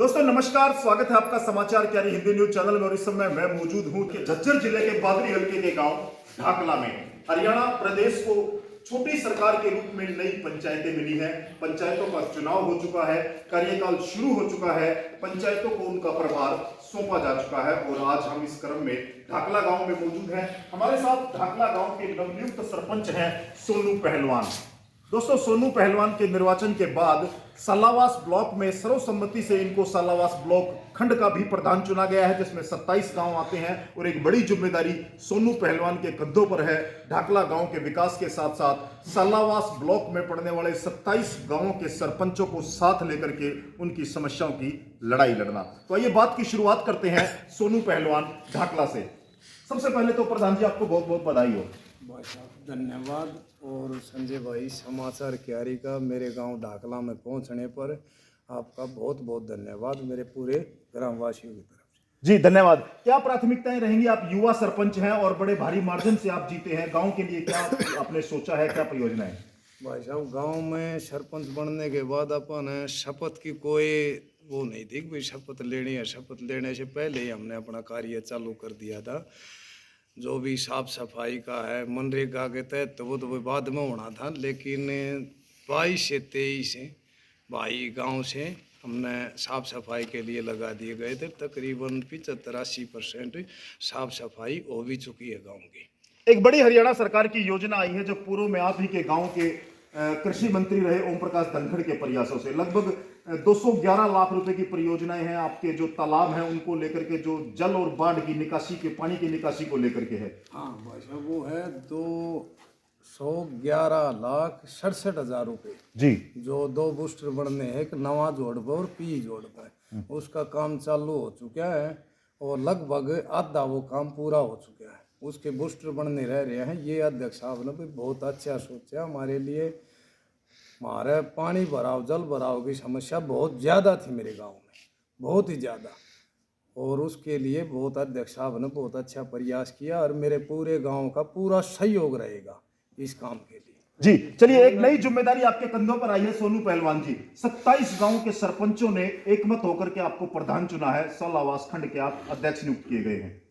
दोस्तों नमस्कार, स्वागत है आपका समाचार क्यारी हिंदी न्यूज चैनल में। और इस समय मैं मौजूद हूं कि झज्जर जिले के बादरी हल्के के गांव ढाकला में। हरियाणा प्रदेश को छोटी सरकार के रूप में नई पंचायतें मिली हैं। पंचायतों का चुनाव हो चुका है, कार्यकाल शुरू हो चुका है, पंचायतों को उनका प्रभार सौंपा जा चुका है। और आज हम इस क्रम में ढाकला गांव में मौजूद हैं। हमारे साथ ढाकला गांव के नवनियुक्त सरपंच हैं सोनू पहलवान। दोस्तों, सोनू पहलवान के निर्वाचन के बाद सालावास ब्लॉक में सर्वसम्मति से इनको सालावास ब्लॉक खंड का भी प्रधान चुना गया है, जिसमें 27 गांव आते हैं। और एक बड़ी जिम्मेदारी सोनू पहलवान के कंधों पर है। ढाकला गांव के विकास के साथ साथ सालावास ब्लॉक में पड़ने वाले 27 गांवों के सरपंचों को साथ लेकर के उनकी समस्याओं की लड़ाई लड़ना। तो आइए बात की शुरुआत करते हैं सोनू पहलवान ढाकला से। सबसे पहले तो प्रधान जी, आपको बहुत बहुत बधाई हो। भाई साहब धन्यवाद। और संजय भाई, समाचार क्यारी का मेरे गांव ढाकला में पहुंचने पर आपका बहुत बहुत धन्यवाद मेरे पूरे ग्रामवासियों की तरफ से। जी धन्यवाद। क्या प्राथमिकताएं रहेंगी? आप युवा सरपंच हैं और बड़े भारी मार्जिन से आप जीते हैं। गांव के लिए क्या आपने सोचा है, क्या परियोजनाएं? भाई साहब, गांव में सरपंच बनने के बाद अपन शपथ की कोई वो नहीं थी कि भाई शपथ लेनी है। शपथ लेने से पहले ही हमने अपना कार्य चालू कर दिया था। जो भी साफ सफाई का है, मनरेगा के तहत तो वो बाद में होना था, लेकिन 22 से 23 भाई गांव से हमने साफ सफाई के लिए लगा दिए गए थे। तकरीबन 75-80% साफ सफाई हो भी चुकी है गांव की। एक बड़ी हरियाणा सरकार की योजना आई है, जो पूर्व में आप ही के गांव के कृषि मंत्री रहे ओम प्रकाश धनखड़ के प्रयासों से। लगभग 211 लाख रुपए की परियोजनाएं हैं। आपके जो तालाब हैं उनको लेकर के, जो जल और बाढ़ की निकासी के पानी की निकासी को लेकर के है। हाँ भाई साहब, वो है 211,67,000 रुपये जी। जो 2 बूस्टर बनने हैं, एक नवा जोड़ पर और पी जोड़ पर। उसका काम चालू हो चुका है और लगभग आधा वो काम पूरा हो चुका है। उसके बूस्टर बनने रह रहे हैं। ये अध्यक्ष साहब ने भी बहुत अच्छा सोचा हमारे लिए। हमारे पानी भराव, जल भराव की समस्या बहुत ज़्यादा थी मेरे गांव में, बहुत ही ज़्यादा। और उसके लिए बहुत अध्यक्ष साहब ने बहुत अच्छा प्रयास किया और मेरे पूरे गांव का पूरा सहयोग रहेगा इस काम के लिए। जी चलिए, एक नई जिम्मेदारी आपके कंधों पर आई है सोनू पहलवान जी। 27 गांव के सरपंचों ने एकमत होकर के आपको प्रधान चुना है। सालावास खंड के आप अध्यक्ष नियुक्त किए गए हैं।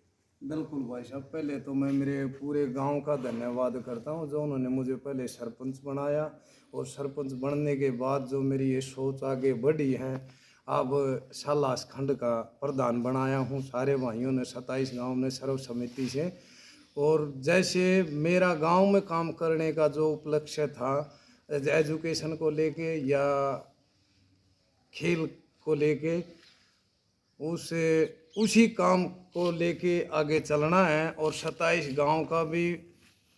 बिल्कुल भाई साहब, पहले तो मैं मेरे पूरे गांव का धन्यवाद करता हूं जो उन्होंने मुझे पहले सरपंच बनाया। और सरपंच बनने के बाद जो मेरी ये सोच आगे बढ़ी है, अब सालावास खंड का प्रधान बनाया हूं। सारे भाइयों ने 27 गांव में सर्वसम्मति से। और जैसे मेरा गांव में काम करने का जो उपलक्ष्य था, एजुकेशन को लेके या खेल को लेके, उसी काम को लेके आगे चलना है। और 27 गांव का भी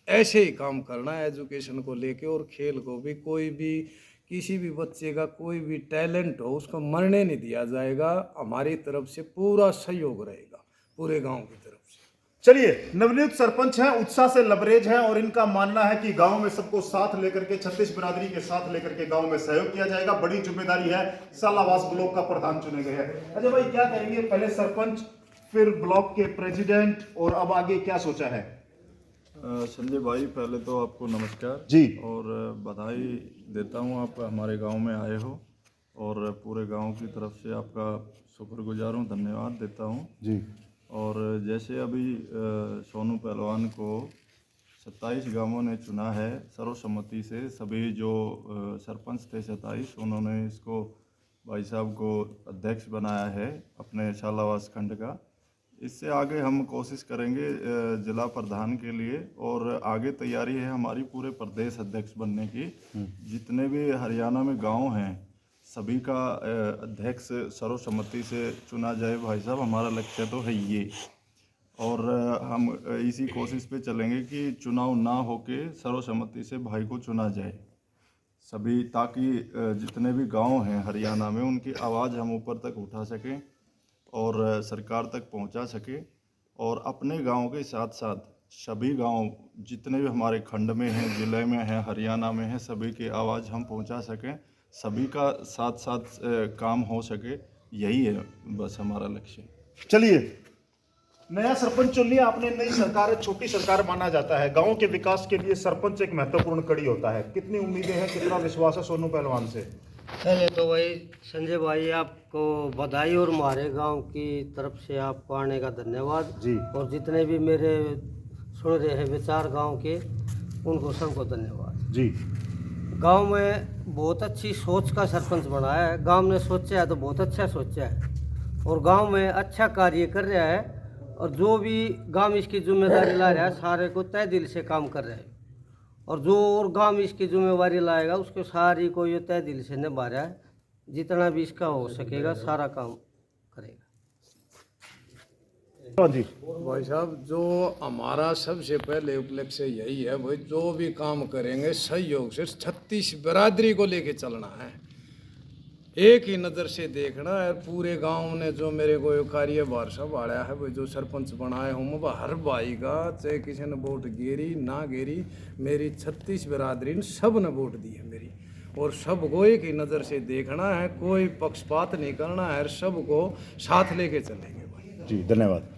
ऐसे ही काम करना है एजुकेशन को लेके। और खेल को भी, कोई भी किसी भी बच्चे का कोई भी टैलेंट हो उसको मरने नहीं दिया जाएगा। हमारी तरफ से पूरा सहयोग रहेगा पूरे गांव की तरफ से। चलिए, नवनियुक्त सरपंच हैं, उत्साह से लबरेज हैं और इनका मानना है कि गांव में सबको साथ लेकर के, 36 बिरादरी के साथ लेकर के गांव में सहयोग किया जाएगा। बड़ी जिम्मेदारी है। सालावास ब्लॉक का प्रधान चुने गए हैं। अजय भाई, क्या कहेंगे? पहले सरपंच, फिर ब्लॉक के प्रेसिडेंट, और अब आगे क्या सोचा है? संजय भाई, पहले तो आपको नमस्कार जी। और बधाई देता हूँ, आप हमारे गांव में आए हो और पूरे गांव की तरफ से आपका शुक्रगुजार हूँ, धन्यवाद देता हूँ जी। और जैसे अभी सोनू पहलवान को 27 गांवों ने चुना है सर्वसम्मति से। सभी जो सरपंच थे 27, उन्होंने इसको भाई साहब को अध्यक्ष बनाया है अपने सालावास खंड का। इससे आगे हम कोशिश करेंगे जिला प्रधान के लिए, और आगे तैयारी है हमारी पूरे प्रदेश अध्यक्ष बनने की। जितने भी हरियाणा में गांव हैं सभी का अध्यक्ष सर्वसम्मति से चुना जाए भाई साहब, हमारा लक्ष्य तो है ये। और हम इसी कोशिश पे चलेंगे कि चुनाव ना होके सर्वसम्मति से भाई को चुना जाए सभी, ताकि जितने भी गांव हैं हरियाणा में उनकी आवाज़ हम ऊपर तक उठा सकें और सरकार तक पहुंचा सके। और अपने गांव के साथ साथ सभी गांव जितने भी हमारे खंड में हैं, ज़िले में हैं, हरियाणा में हैं, सभी की आवाज़ हम पहुंचा सकें, सभी का साथ साथ काम हो सके। यही है बस हमारा लक्ष्य। चलिए, नया सरपंच चुन लिया आपने। नई सरकार छोटी सरकार माना जाता है। गांव के विकास के लिए सरपंच एक महत्वपूर्ण कड़ी होता है। कितनी उम्मीदें हैं, कितना विश्वास है सोनू पहलवान से? पहले तो भाई संजय भाई आपको बधाई और हमारे गांव की तरफ से आपको आने का धन्यवाद जी। और जितने भी मेरे सुन रहे हैं विचार गांव के उनको सबको धन्यवाद। जी गांव में बहुत अच्छी सोच का सरपंच बनाया है। गांव ने सोचा है तो बहुत अच्छा सोचा है और गांव में अच्छा कार्य कर रहा है और जो भी गांव इसकी जिम्मेदारी ला रहा है सारे को तय दिल से काम कर रहा है और जो और गांव इसकी जिम्मेवारी लाएगा उसको सारी को ये तय दिल से निभा रहा है। जितना भी इसका हो सकेगा सारा काम करेगा। जी भाई साहब, जो हमारा सबसे पहले उपलक्ष्य यही है भाई, जो भी काम करेंगे सहयोग से 36 बिरादरी को लेके चलना है, एक ही नज़र से देखना है। पूरे गांव ने जो मेरे को ये कार्यभार संभाला है भाई, जो सरपंच बनाए हूँ वह हर भाई का, चाहे किसी ने वोट गेरी ना गेरी, मेरी 36 बिरादरी ने सब ने वोट दी है मेरी, और सबको एक ही नज़र से देखना है, कोई पक्षपात नहीं करना है, सबको साथ लेके चलेंगे भाई। जी धन्यवाद।